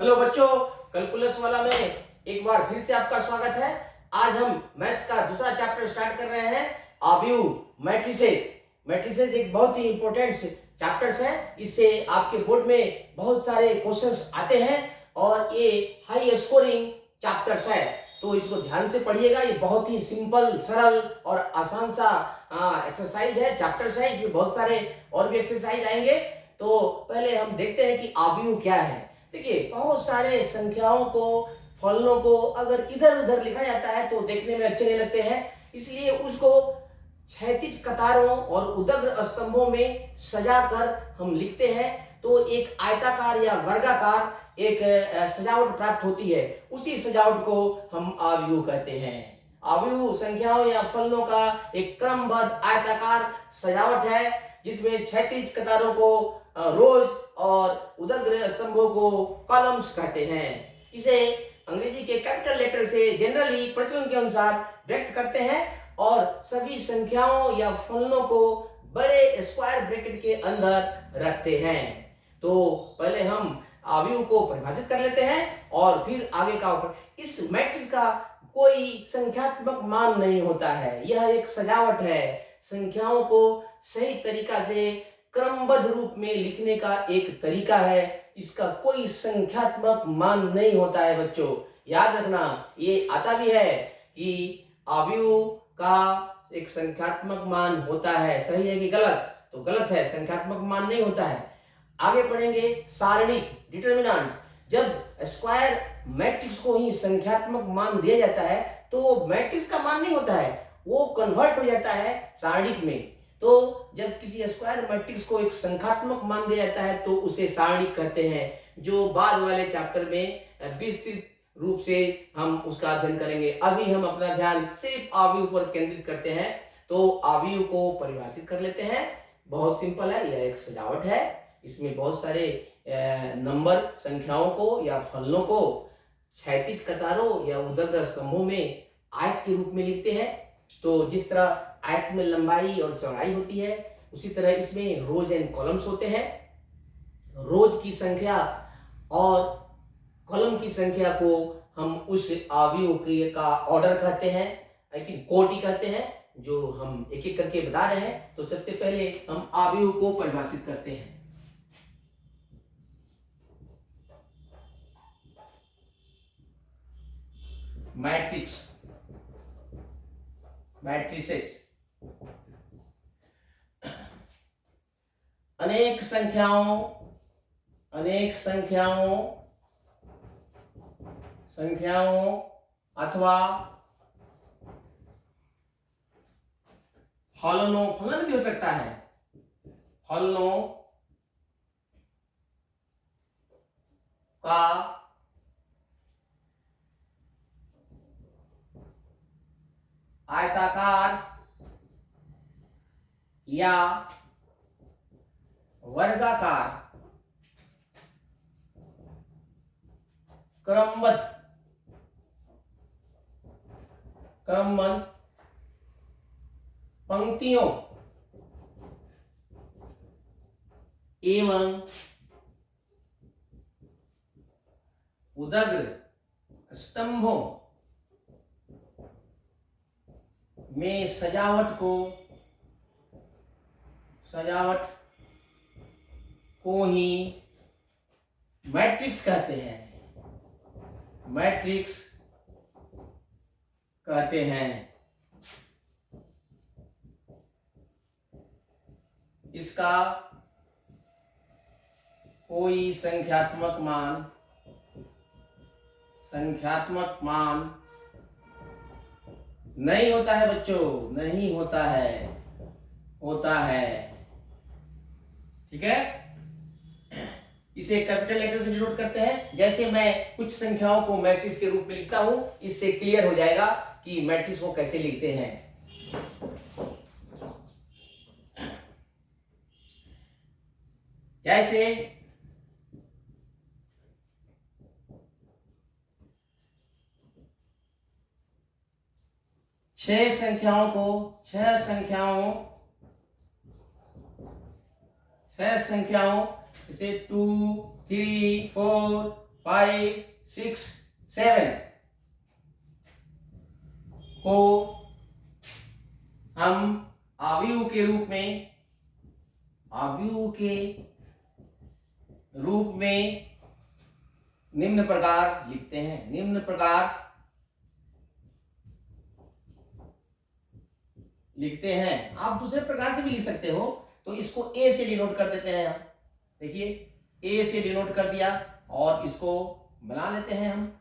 Hello बच्चों, calculus वाला में एक बार फिर से आपका स्वागत है। आज हम मैथ्स का दूसरा चैप्टर स्टार्ट कर रहे हैं, अवयव मैट्रिसेस। मैट्रिसेस एक बहुत ही इंपॉर्टेंट चैप्टर्स है। इससे आपके बोर्ड में बहुत सारे क्वेश्चंस आते हैं और ये हाई स्कोरिंग चैप्टर्स है, तो इसको ध्यान से पढ़िएगा। ये बहुत ही सिंपल, सरल और आसान सा एक्सरसाइज है, चैप्टर्स है। इसमें बहुत सारे और भी एक्सरसाइज आएंगे। तो पहले हम देखते हैं कि अवयव क्या है। देखिए, बहुत सारे संख्याओं को, फलनों को अगर इधर उधर लिखा जाता है तो देखने में अच्छे नहीं लगते हैं, इसलिए उसको क्षैतिज कतारों और उदग्र स्तंभों में सजाकर हम लिखते हैं, तो एक आयताकार या वर्गाकार एक सजावट प्राप्त होती है। उसी सजावट को हम अवयव कहते हैं। अवयव संख्याओं या फलनों का एक क्रमबद्ध आयताकार सजावट है, जिसमें क्षैतिज कतारों को रोज और उदग्र स्तंभों को कॉलम्स कहते हैं। इसे अंग्रेजी के कैपिटल लेटर से जनरली प्रचलन के अनुसार व्यक्त करते हैं और सभी संख्याओं या फलनों को बड़े स्क्वायर ब्रैकेट के अंदर रखते हैं। तो पहले हम अवयव को परिभाषित कर लेते हैं और फिर आगे का। इस मैट्रिक्स का कोई संख्यात्मक मान नहीं होता है, यह एक सजावट है। संख्याओं को सही तरीका से क्रमबद्ध रूप में लिखने का एक तरीका है। इसका कोई संख्यात्मक मान नहीं होता है बच्चों, याद रखना। ये आता भी है कि अवयव का एक संख्यात्मक मान होता है। सही है कि गलत? तो गलत है, संख्यात्मक मान नहीं होता है। आगे पढ़ेंगे सारणिक, डिटरमिनेंट। जब स्क्वायर मैट्रिक्स को ही संख्यात्मक मान दिया जाता है तो मैट्रिक्स का मान नहीं होता है, वो कन्वर्ट हो जाता है सारणिक में। तो जब किसी स्क्वायर मैट्रिक्स को एक संख्यात्मक मान दिया जाता है तो उसे सारणिक कहते हैं, जो बाद वाले चैप्टर में विस्तृत रूप से हम उसका अध्ययन करेंगे। अभी हम अपना ध्यान सिर्फ अवयव पर केंद्रित करते हैं। तो अवयव को परिभाषित कर लेते हैं। बहुत सिंपल है, यह एक सजावट है। इसमें बहुत सारे नंबर, संख्याओं को या फलनों को क्षैतिज कतारों या उदग्र स्तंभों में आयत के रूप में लिखते हैं। तो जिस तरह आयत में लंबाई और चौड़ाई होती है, उसी तरह इसमें रोज एंड कॉलम्स होते हैं। रोज की संख्या और कॉलम की संख्या को हम उस अवयव का ऑर्डर कहते हैं, लेकिन कोटि कहते हैं, जो हम एक एक करके बता रहे हैं। तो सबसे पहले हम अवयव को परिभाषित करते हैं। मैट्रिक्स, मैट्रिसेस, अनेक संख्याओं अथवा फलनों, फलन भी हो सकता है, फलनों का आयताकार या वर्गाकार क्रमबद्ध पंक्तियों एवं उदग्र स्तंभों में सजावट को ही मैट्रिक्स कहते हैं। मैट्रिक्स कहते हैं। इसका कोई संख्यात्मक मान नहीं होता है बच्चों, नहीं होता है। ठीक है, इसे कैपिटल लेटर से डिनोट करते हैं। जैसे मैं कुछ संख्याओं को मैट्रिक्स के रूप में लिखता हूं, इससे क्लियर हो जाएगा कि मैट्रिक्स को कैसे लिखते हैं। जैसे 6 संख्याओं जैसे 2, 3, 4, 5, 6, 7 को हम अवयव के रूप में निम्न प्रकार लिखते हैं। निम्न प्रकार लिखते हैं। आप दूसरे प्रकार से भी लिख सकते हो, तो इसको ए से डिनोट कर देते हैं हम। देखिए, ए से डिनोट कर दिया और इसको बना लेते हैं हम।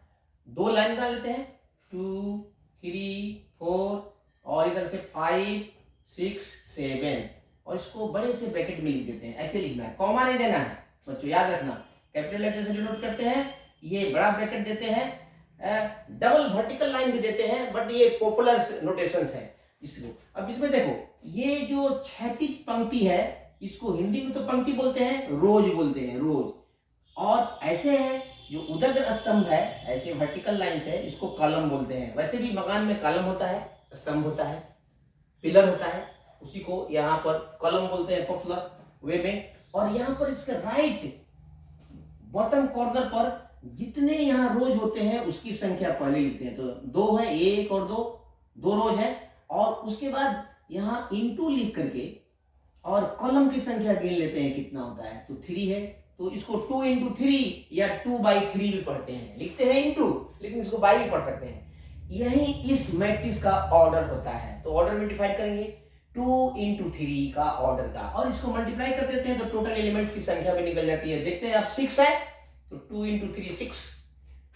2 लाइन बना लेते हैं, 2, 3, 4 और इधर से 5, 6, 7 और इसको बड़े से ब्रैकेट में लिख देते हैं। ऐसे लिखना है, कॉमा नहीं देना है बच्चों, याद रखना। कैपिटल लेटर से डिनोट करते हैं, ये बड़ा ब्रैकेट देते हैं, डबल वर्टिकल लाइन भी देते हैं, बट ये पॉपुलर नोटेशंस है इसको। अब इसमें देखो, ये जो क्षैतिज पंक्ति है इसको हिंदी में तो पंक्ति बोलते हैं, रोज बोलते हैं, रोज। और ऐसे है जो उदग्र स्तंभ है, ऐसे वर्टिकल लाइंस है, इसको कॉलम बोलते हैं। वैसे भी मकान में कॉलम होता है, स्तंभ होता है, पिलर होता है, उसी को यहाँ पर कॉलम बोलते हैं पॉपुलर वे में। और यहाँ पर इसके राइट बॉटम कॉर्नर पर जितने यहाँ रोज होते हैं उसकी संख्या पहले लिखते हैं। तो 2 है, 1 और 2 रोज है। और उसके बाद यहाँ इंटू लिख करके और कॉलम की संख्या गिन लेते हैं कितना होता है। तो 3 है, तो इसको 2 into 3 या 2/3 भी पढ़ते हैं, लिखते हैं इंटू, लेकिन इसको बाई भी पढ़ सकते हैं। यही इस मैट्रिक्स का ऑर्डर होता है। तो ऑर्डर में डिवाइड करेंगे 2 into 3 का ऑर्डर का, और इसको मल्टीप्लाई कर देते हैं तो टोटल एलिमेंट्स की संख्या भी निकल जाती है। देखते हैं, अब 6 है तो 2 into 3 6,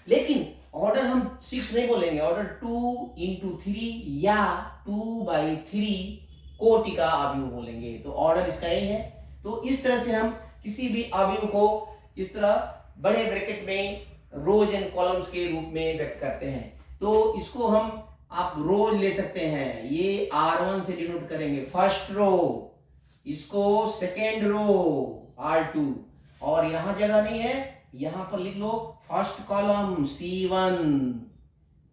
लेकिन ऑर्डर हम 6 नहीं बोलेंगे, ऑर्डर 2 into 3 या 2/3 कोटि का अवयव बोलेंगे। तो ऑर्डर इसका यही है। तो इस तरह से हम किसी भी अवयव को इस तरह बड़े ब्रैकेट में रोज एंड कॉलम्स के रूप में व्यक्त करते हैं। तो इसको हम आप रोज ले सकते हैं, ये R1 से डिनोट करेंगे, फर्स्ट रो, इसको सेकेंड रो R2, और यहां जगह नहीं है, यहां पर लिख लो first column C1,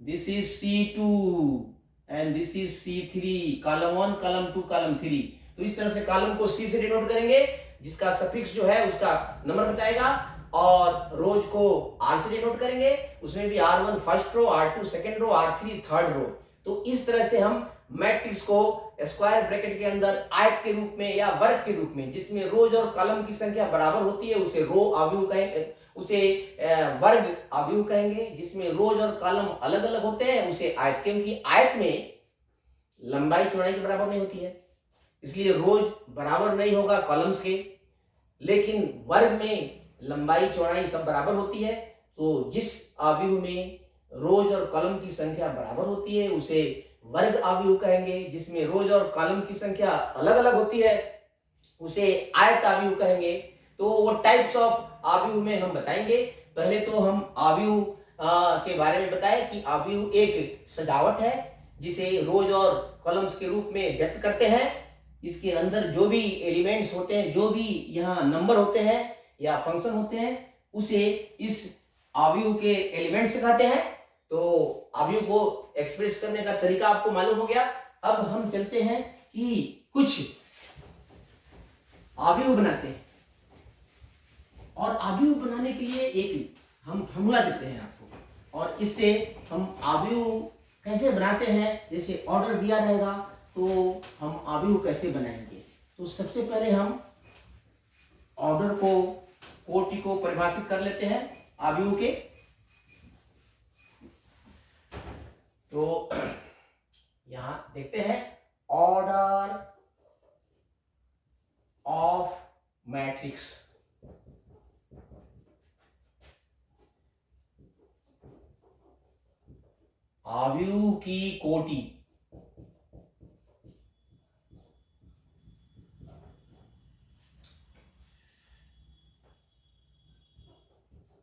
this is C2 and this is C3, column 1, column 2, column 3। तो इस तरह से कॉलम को C से डिनोट करेंगे, जिसका सफिक्स जो है उसका नंबर बताएगा, और रोज को R से डिनोट करेंगे, उसमें भी R1 first row, R2 second row, R3 third row. तो इस तरह से हम मैट्रिक्स को स्क्वायर ब्रैकेट के अंदर आयत के रूप में या वर्ग के रूप में, जिसमें रोज और कॉलम की संख्या बराबर होती है, उसे रो अवयव कहेंगे, उसे वर्ग अवयव कहेंगे। जिसमें रोज और कॉलम अलग अलग होते हैं उसे आयत, क्योंकि आयत में लंबाई चौड़ाई के बराबर नहीं होती है, इसलिए रोज बराबर नहीं होगा कॉलम्स के, लेकिन वर्ग में लंबाई चौड़ाई सब बराबर होती है। तो जिस अवयव में रोज और कॉलम की संख्या बराबर होती है उसे वर्ग अवयव कहेंगे। जिसमें रोज और कॉलम की संख्या अलग अलग होती है उसे आयत अवयव कहेंगे। तो वो टाइप्स ऑफ अवयव में हम बताएंगे। पहले तो हम अवयव के बारे में बताएं कि अवयव एक सजावट है जिसे रोज और कॉलम्स के रूप में व्यक्त करते हैं। इसके अंदर जो भी एलिमेंट्स होते हैं, जो भी यहाँ नंबर होते हैं या फंक्शन होते हैं, उसे इस अवयव के एलिमेंट्स कहते हैं। तो अवयव को एक्सप्रेस करने का तरीका आपको मालूम हो गया। अब हम चलते हैं कि कुछ अवयव बनाते हैं, और अवयव बनाने के लिए एक हम फॉर्मूला देते हैं आपको, और इससे हम अवयव कैसे बनाते हैं, जैसे ऑर्डर दिया रहेगा तो हम अवयव कैसे बनाएंगे। तो सबसे पहले हम ऑर्डर को, कोटि को परिभाषित कर लेते हैं अवयव के। तो यहां देखते हैं, ऑर्डर ऑफ मैट्रिक्स। अवयव की कोटि,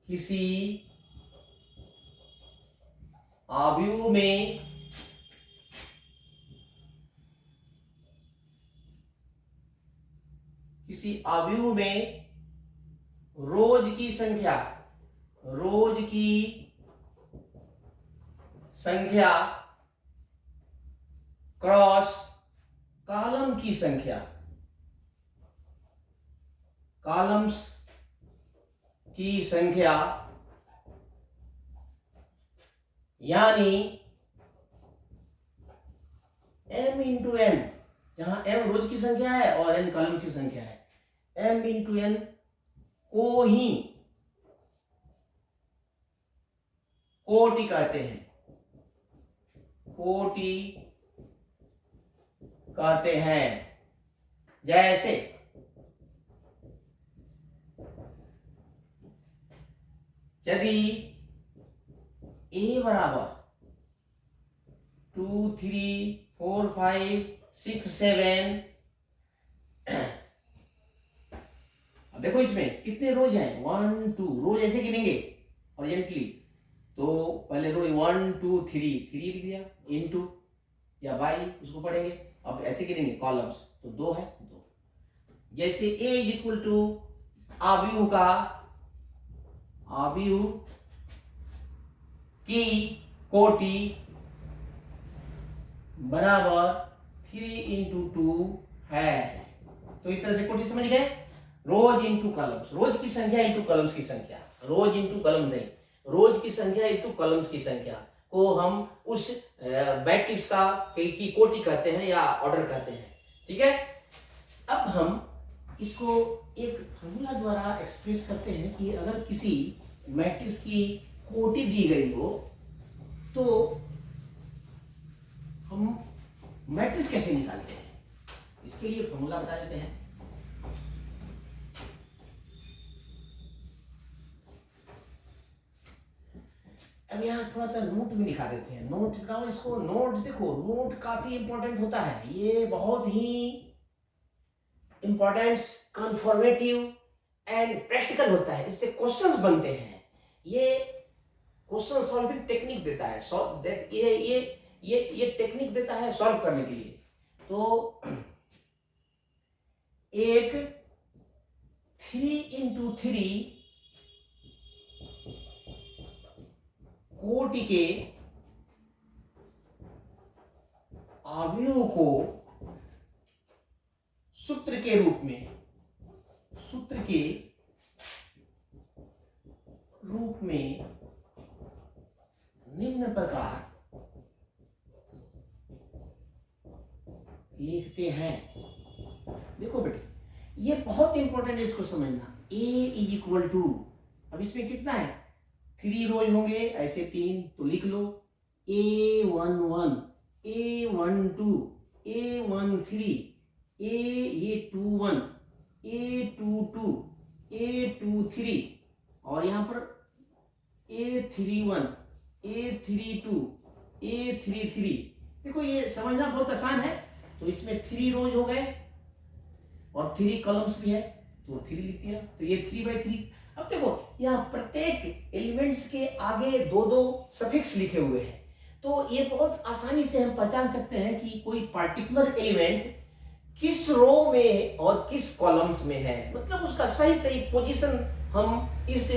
किसी अवयव में रोज की संख्या क्रॉस कॉलम की संख्या, कॉलम्स की संख्या यानी m इंटू n, जहां m रोज की संख्या है और n कॉलम की संख्या है, m इंटू n को ही कोटि कहते हैं, कोटि कहते हैं। जैसे यदि a बराबर 2 3 4 5 6 7, अब देखो इसमें कितने रोज हैं, 1 2, रोज ऐसे गिनेंगे हॉरिजॉन्टली, तो पहले रो 1 2 3 लिख दिया, इनटू या बाई उसको पढ़ेंगे। अब ऐसे गिनेंगे कॉलम्स, तो 2 है 2। जैसे a इज इक्वल टू आव्यूह की कोटि बराबर 3 इंटू 2 है। तो इस तरह से कोटि समझ गए, रोज इंटू कॉलम्स, रोज की संख्या इंटू कॉलम्स की संख्या, रोज इंटू कॉलम नहीं, रोज की संख्या इंटू कॉलम्स की संख्या को हम उस मैट्रिक्स का की कोटि कहते हैं या ऑर्डर कहते हैं। ठीक है, अब हम इसको एक फॉर्मूला द्वारा एक्सप्रेस करते हैं कि अगर किसी मैट्रिक्स की कोटि दी गई हो तो हम मैट्रिक्स कैसे निकालते हैं, इसके लिए फॉर्मूला बता देते हैं। अब यहाँ थोड़ा सा नोट भी दिखा देते हैं, नोट बनाओ इसको, नोट देखो, नोट काफी इंपॉर्टेंट होता है, ये बहुत ही इंपॉर्टेंट, कन्फॉर्मेटिव एंड प्रैक्टिकल होता है, इससे क्वेश्चंस बनते हैं, ये क्वेश्चन सॉल्विंग टेक्निक देता है, ये टेक्निक देता है सॉल्व करने के लिए। तो एक 3 इंटू 3 कोटि के अवयव को सूत्र के रूप में निम्न प्रकार लिखते हैं। देखो बेटे, ये बहुत इंपॉर्टेंट है इसको समझना। a इज इक्वल टू, अब इसमें कितना है, 3 रोज होंगे, ऐसे 3 तो लिख लो, a11 a12 a13 a21 a22 a23 और यहाँ पर a31 a32 a33। देखो ये समझना बहुत आसान है। तो इसमें 3 रोज हो गए और 3 कॉलम्स भी है, तो 3 लिख दिया, तो ये 3/3। अब देखो यहाँ प्रत्येक एलिमेंट्स के आगे 2-2 सफिक्स लिखे हुए हैं, तो ये बहुत आसानी से हम पहचान सकते हैं कि कोई पार्टिकुलर एलिमेंट किस रो में और किस कॉलम्स में है, मतलब उसका सही सही पोजीशन हम इस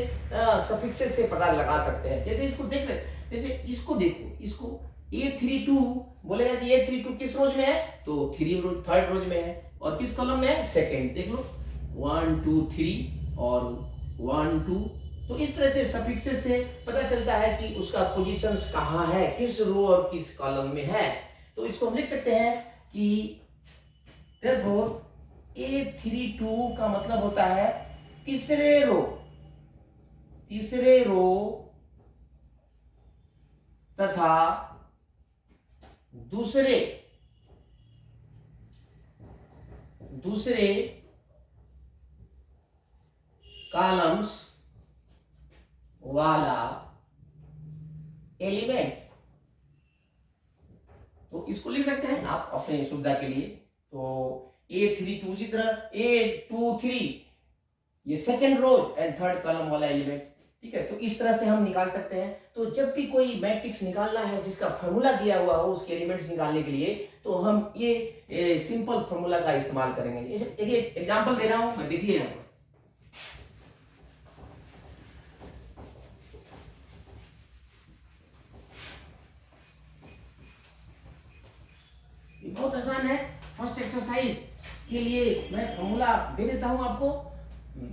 सफिक्सेस से पता लगा सकते हैं। जैसे इसको देख ले, जैसे इसको देखो, इसको A32 बोलेगा कि A32 किस रोज में है, तो 3rd रोज में है, और किस कॉलम में है, सेकंड। देख लो 1 2 3 और 1 2, तो इस तरह से सफिक्सेस से पता चलता है कि उसका पोजीशंस कहाँ है, किस रो और किस कॉलम में है। तो इसको हम लिख सकते हैं कि देखो A32 का मतलब होता है तीसरे रो तथा दूसरे कॉलम्स वाला एलिमेंट। तो इसको लिख सकते हैं आप अपने सुविधा के लिए। तो A32 उसी तरह A23 ये second rows and 3rd column वाला एलिमेंट। ठीक है, तो इस तरह से हम निकाल सकते हैं। तो जब भी कोई मैट्रिक्स निकालना है जिसका फार्मूला दिया हुआ हो उसके एलिमेंट्स निकालने के लिए, तो हम ये सिंपल फार्मूला का इस्तेमाल करेंगे। देखिए एग्जांपल दे रहा हूं मैं, देखिए यहाँ पर बहुत आसान है। फर्स्ट एक्सरसाइज के लिए मैं फॉर्मूला दे देता हूं आपको,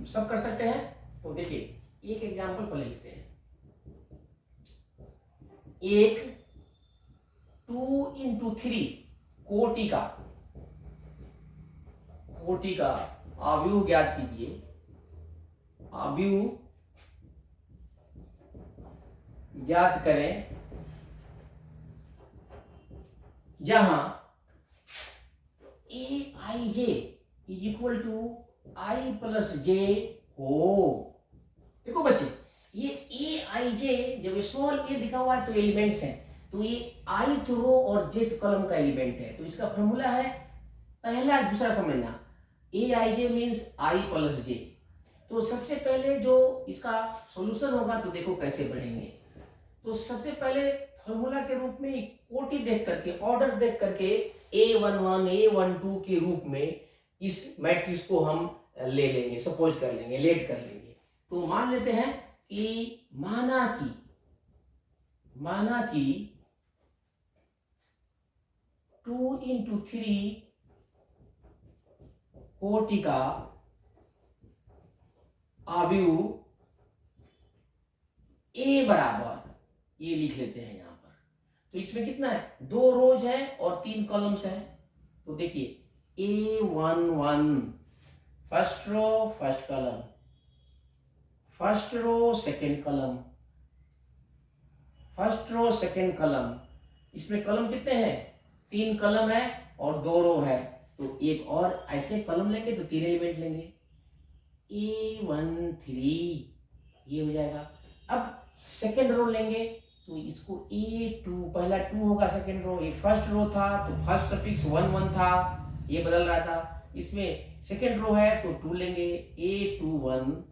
सब कर सकते हैं। तो देखिए एक एग्जांपल पर लिखते हैं। एक 2 into 3 कोटि का आव्यूह ज्ञात कीजिए। आव्यूह ज्ञात करें जहां a i j is equal to i plus j हो। देखो बच्चे, ये ए आई जे जब स्मॉल ए दिखा हुआ है तो एलिमेंट्स हैं, तो ये ith रो और jth कॉलम का एलिमेंट है। तो इसका फॉर्मूला है, पहला दूसरा समझना, ए i J means I plus जे। तो सबसे पहले जो इसका सॉल्यूशन होगा तो देखो कैसे बढ़ेंगे। तो सबसे पहले फॉर्मूला के रूप में कोटि देख करके, ऑर्डर देख करके A11 A12 के रूप में इस मैट्रिक्स को हम ले लेंगे, सपोज कर लेंगे, लेट कर लेंगे। तो मान लेते हैं कि माना कि 2 into 3 कोटि का आव्यूह ए बराबर, ये लिख लेते हैं यहां पर। तो इसमें कितना है, 2 रोज है और 3 कॉलम्स है। तो देखिए A11 first row first column, first row second column, first row second column. इसमें कॉलम कितने हैं, 3 कॉलम है और 2 रो है। तो एक और ऐसे कॉलम लेंगे तो 3 एलिमेंट लेंगे। A13 ये हो जाएगा। अब सेकंड रो लेंगे तो इसको A2, पहला 2 होगा सेकंड रो, ये फर्स्ट रो था तो फर्स्ट सफिक्स 1 1 था, ये बदल रहा था। इसमें सेकंड रो है तो 2 लेंगे, A21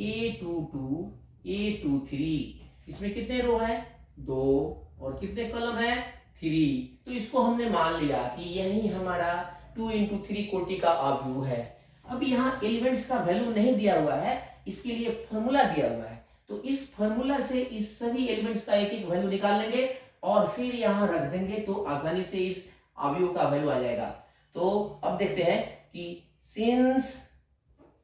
A22 A23। इसमें कितने रो है, 2 और कितने कॉलम है, 3। तो इसको हमने मान लिया कि यही हमारा 2 into 3 कोटि का आव्यूह है। अब यहाँ एलिमेंट्स का वैल्यू नहीं दिया हुआ है, इसके लिए फॉर्मूला दिया हुआ है। तो इस फॉर्मूला से इस सभी एलिमेंट्स का एक एक वैल्यू निकाल लेंगे और फिर यहां रख देंगे तो आसानी से इस आव्यूह का वैल्यू आ जाएगा। तो अब देखते हैं कि since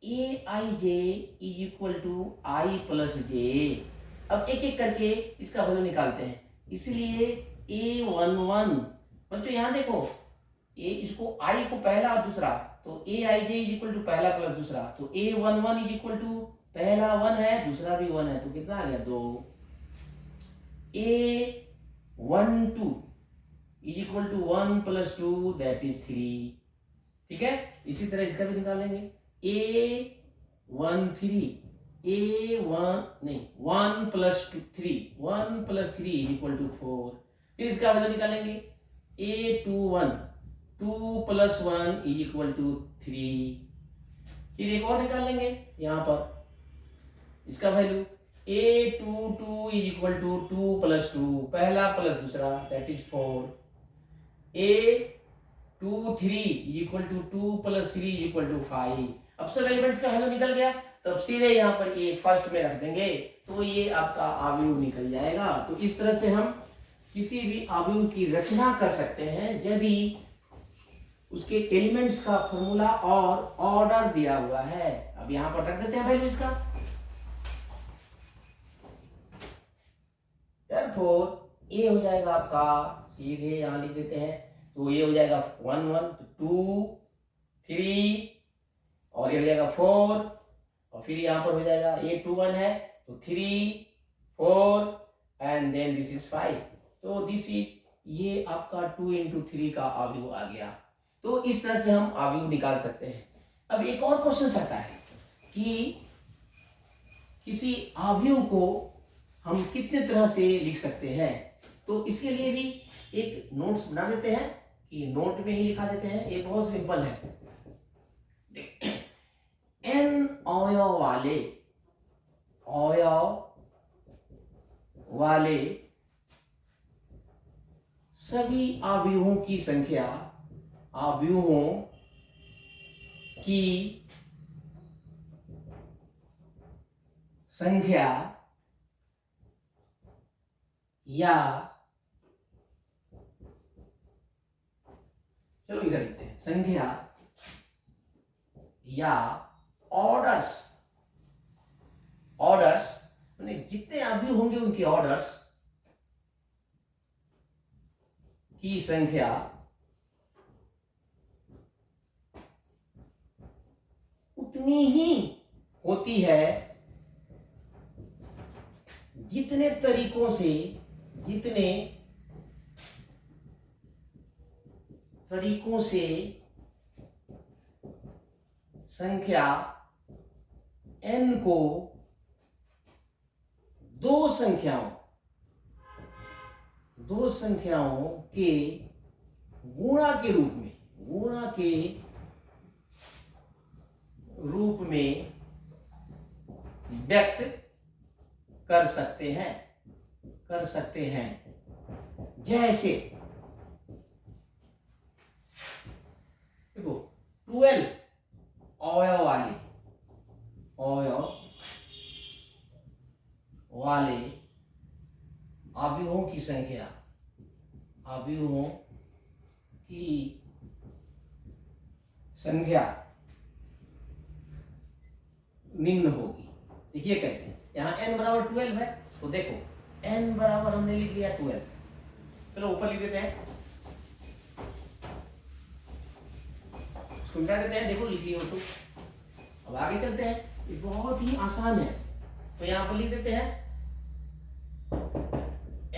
a i j is equal to i plus j, अब एक एक करके इसका वैल्यू निकालते हैं। इसलिए A11 बच्चों यहां देखो, ए इसको आई को पहला और दूसरा, तो ए i j is equal to पहला प्लस दूसरा, तो A11 इज इक्वल टू पहला 1 है दूसरा भी 1 है, तो कितना आ गया, 2। A12 is equal to 1 plus 2 that is 3। ठीक है, इसी तरह इसका भी निकालेंगे। A1 plus 3 is equal to 4। फिर इसका वैल्यू निकालेंगे। A21 2 plus 1 is equal to 3। फिर एक और निकाल लेंगे यहां पर, इसका value A22 is equal to 2 plus 2, पहला प्लस दूसरा that is 4। A23 is equal to 2 plus 3 is equal to 5। अब सब एलिमेंट्स का वैल्यू निकल गया, तो अब सीधे यहाँ पर ये फर्स्ट में रख देंगे तो ये आपका आव्यूह निकल जाएगा। तो इस तरह से हम किसी भी आव्यूह की रचना कर सकते हैं यदि उसके एलिमेंट्स का फॉर्मूला और ऑर्डर दिया हुआ है। अब यहां पर रख देते हैं वैल्यू इसका। Therefore ए हो जाएगा आपका, सीधे यहां लिख देते हैं, तो ये हो जाएगा 1 1 2 3 और ये हो जाएगा 4 और फिर यहां पर हो जाएगा A21 है तो 3 4 एंड देन दिस इज 5। तो दिस इज, ये आपका 2 into 3 का आव्यूह आ गया। तो इस तरह से हम आव्यूह निकाल सकते हैं। अब एक और क्वेश्चन आता है कि किसी आव्यूह को हम कितने तरह से लिख सकते हैं। तो इसके लिए भी एक नोट्स बना देते हैं कि नोट में ही लिखा देते हैं। ये बहुत सिंपल है। n अवयव वाले सभी आव्यूहों की संख्या, आव्यूहों की संख्या या, चलो इधर लिखते हैं, संख्या या ऑर्डर्स माने जितने आव्यूह होंगे उनके ऑर्डर्स की संख्या उतनी ही होती है जितने तरीकों से संख्या n को दो संख्याओं के गुणा के रूप में व्यक्त कर सकते हैं। जैसे देखो 12 अवयव वाले अवयवों की संख्या निम्न होगी। देखिए कैसे, यहाँ n बराबर 12 है, तो देखो n बराबर हमने लिख लिया 12। चलो ऊपर लिख देते हैं, मिटा देते हैं। देखो लिख लिया हो तो। अब आगे चलते हैं, ये बहुत ही आसान है। तो यहाँ पर लिख देते हैं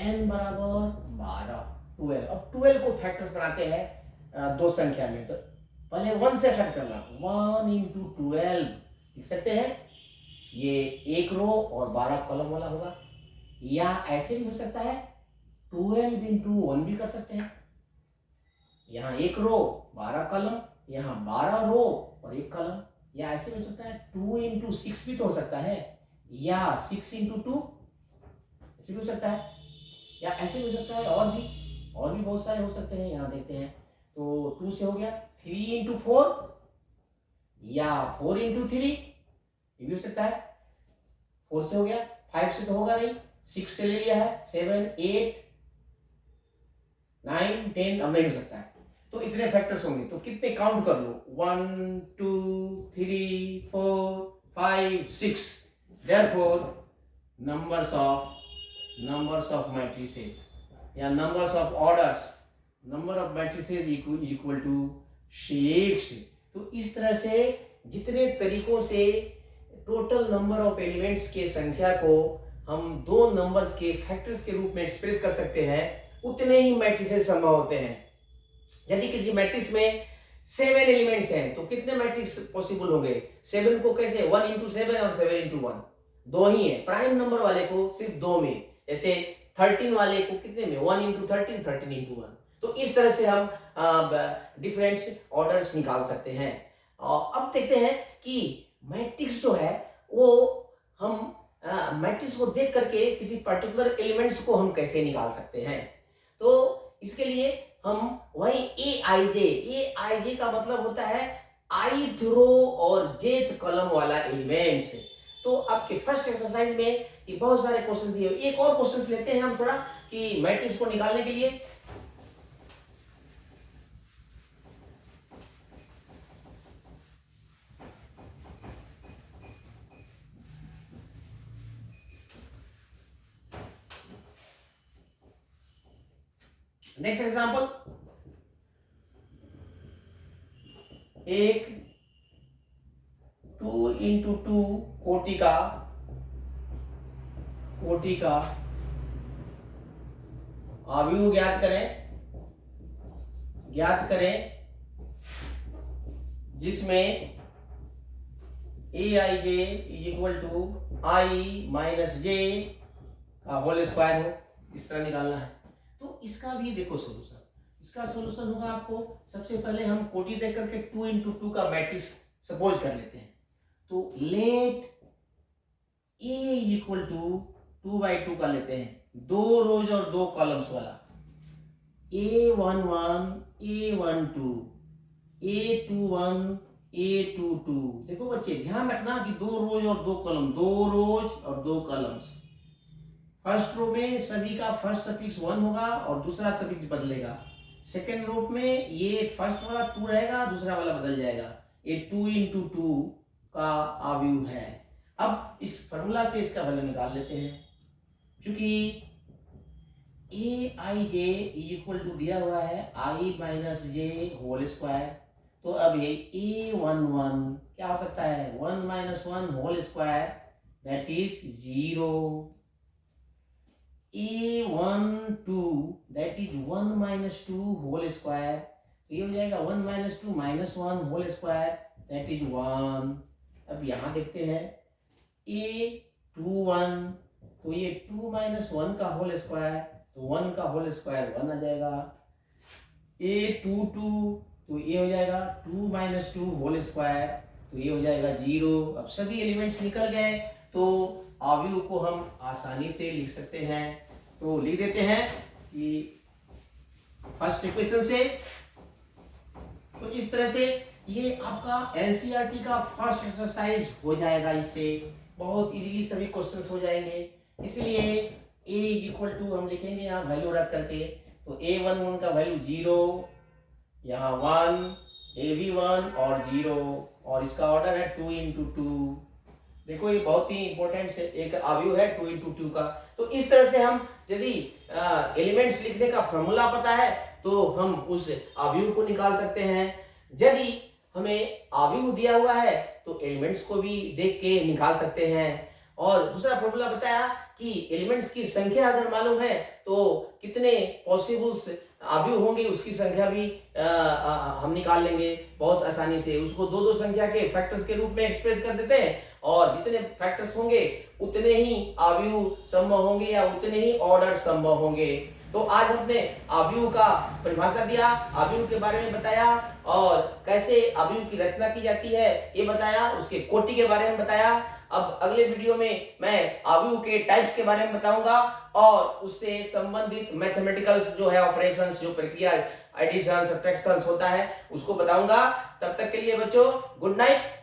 n बराबर 12, 12। अब 12 को फैक्टर्स बनाते हैं दो संख्या में, तो पहले 1 से हट करना, 1 into 12 लिख सकते हैं। ये एक रो और 12 कॉलम वाला होगा, या ऐसे भी हो सकता है 12 into 1 भी कर सकते हैं। यहाँ एक रो 12 कॉलम, यहाँ 12 रो और एक कॉलम, या ऐसे भी हो सकता है 2 into 6 भी तो हो सकता है, या 6 into 2 ऐसे भी हो सकता है, या ऐसे भी हो सकता है, और भी बहुत सारे हो सकते हैं। यहाँ देखते हैं, तो 2 से हो गया, 3 into 4 या 4 into 3 ये भी हो सकता है। 4 से हो गया, 5 से तो होगा नहीं, 6 से ले लिया है, 7 8 9 10 अब नहीं हो सकता है। तो इतने फैक्टर्स होंगे, तो कितने काउंट कर लो, 1 2 3 4 5 6। देयरफॉर नंबर्स ऑफ मैट्रिसेस या numbers of orders, number of matrices equal to 6। तो इस तरह से जितने तरीकों से टोटल नंबर ऑफ एलिमेंट्स के संख्या को हम दो नंबर्स के फैक्टर्स के रूप में एक्सप्रेस कर सकते हैं, उतने ही मैट्रिसेस संभव होते हैं। यदि किसी मैट्रिक्स में 7 एलिमेंट्स हैं, तो कितने मैट्रिक्स पॉसिबल होंगे? 7 को कैसे, 1 into 7 और 7 into 1 दो ही है। प्राइम नंबर वाले को सिर्फ 2 में, जैसे 13 वाले को कितने में, 1 into 13 13 into 1। तो इस तरह से हम डिफरेंट ऑर्डर्स निकाल सकते हैं। अब देखते हैं कि मैट्रिक्स जो है वो हम मैट्रिक्स को देख करके किसी पर्टिकुलर एलिमेंट्स को हम कैसे निकाल सकते हैं। तो इसके लिए हम वही ए आई जे का मतलब होता है ith रो और jth कॉलम वाला एलिमेंट्स। तो आपके फर्स्ट एक्सरसाइज में ये बहुत सारे क्वेश्चन दिए। एक और क्वेश्चन लेते हैं हम थोड़ा कि मैट्रिक्स को निकालने के लिए। नेक्स्ट एग्जांपल, एक 2 into 2 कोटि का अवयव ज्ञात करें जिसमें aij equal to i minus j का होल स्क्वायर हो। इस तरह निकालना है। तो इसका भी देखो सोल्यूशन, इसका सोल्यूशन होगा आपको, सबसे पहले हम कोटि देख करके 2 into 2 का मैट्रिक्स सपोज कर लेते हैं। तो लेट a इक्वल टू 2/2 का लेते हैं, 2 रोज और 2 कॉलम्स वाला, a11 a12 a21 a22। देखो बच्चे ध्यान रखना कि 2 रोज और 2 कॉलम, 2 रोज और 2 कॉलम्स। फर्स्ट रो में सभी का फर्स्ट सफिक्स 1 होगा और दूसरा सफिक्स बदलेगा। सेकेंड रो में ये फर्स्ट वाला 2 रहेगा, दूसरा वाला बदल जाएगा। ये 2 into 2 का अवयव है। अब इस फॉर्मूला से इसका वैल्यू निकाल लेते हैं। क्योंकि ए आई जे इक्वल टू दिया हुआ है I minus J whole square. तो अब ये A11 क्या हो सकता है, 1 minus 1 whole square that is 0। A12 that is 1 minus 2 whole square, तो ये हो जाएगा 1 minus 2 minus 1 whole square that is 1। अब यहाँ देखते हैं A21, तो ये 2 माइनस 1 का होल स्क्वायर, तो 1 का होल स्क्वायर 1 आ जाएगा। A22, तो ये हो जाएगा 2 माइनस 2 होल स्क्वायर, तो ये हो जाएगा 0। अब सभी एलिमेंट्स निकल गए, तो अवयव को हम आसानी से लिख सकते हैं। तो लिख देते हैं कि फर्स्ट इक्वेशन से, तो इस तरह से ये आपका एनसीईआरटी का फर्स्ट एक्सरसाइज हो जाएगा। इससे बहुत इजीली सभी क्वेश्चंस हो जाएंगे। इसलिए a इक्वल टू हम लिखेंगे यहाँ वैल्यू रख करके, तो A11 का वैल्यू 0, यहाँ 1, AB1 और 0, और इसका ऑर्डर है 2 into 2। देखो ये बहुत ही इंपॉर्टेंट से एक अवयव है 2 into 2 का। तो इस तरह से हम यदि एलिमेंट्स लिखने का फॉर्मूला पता है तो हम उस अवयव को निकाल सकते हैं। यदि हमें अवयव दिया हुआ है तो एलिमेंट्स को भी देख के निकाल सकते हैं। और दूसरा फॉर्मूला बताया कि एलिमेंट्स की संख्या अगर मालूम है तो कितने पॉसिबल्स अवयव होंगे उसकी संख्या भी हम निकाल लेंगे बहुत आसानी से। उसको दो दो संख्या के फैक्टर्स के रूप में एक्सप्रेस कर देते हैं, और जितने फैक्टर्स होंगे उतने ही अवयव संभव होंगे या उतने ही ऑर्डर संभव होंगे। तो आज हमने अवयव का परिभाषा दिया, अवयव के बारे में बताया, और कैसे अवयव की रचना की जाती है ये बताया, उसके कोटि के बारे में बताया। अब अगले वीडियो में मैं अवयव के टाइप्स के बारे में बताऊंगा, और उससे संबंधित मैथमेटिकल्स जो है ऑपरेशंस, जो प्रक्रिया एडिशन सब्ट्रैक्शन होता है उसको बताऊंगा। तब तक के लिए बच्चों गुड नाइट।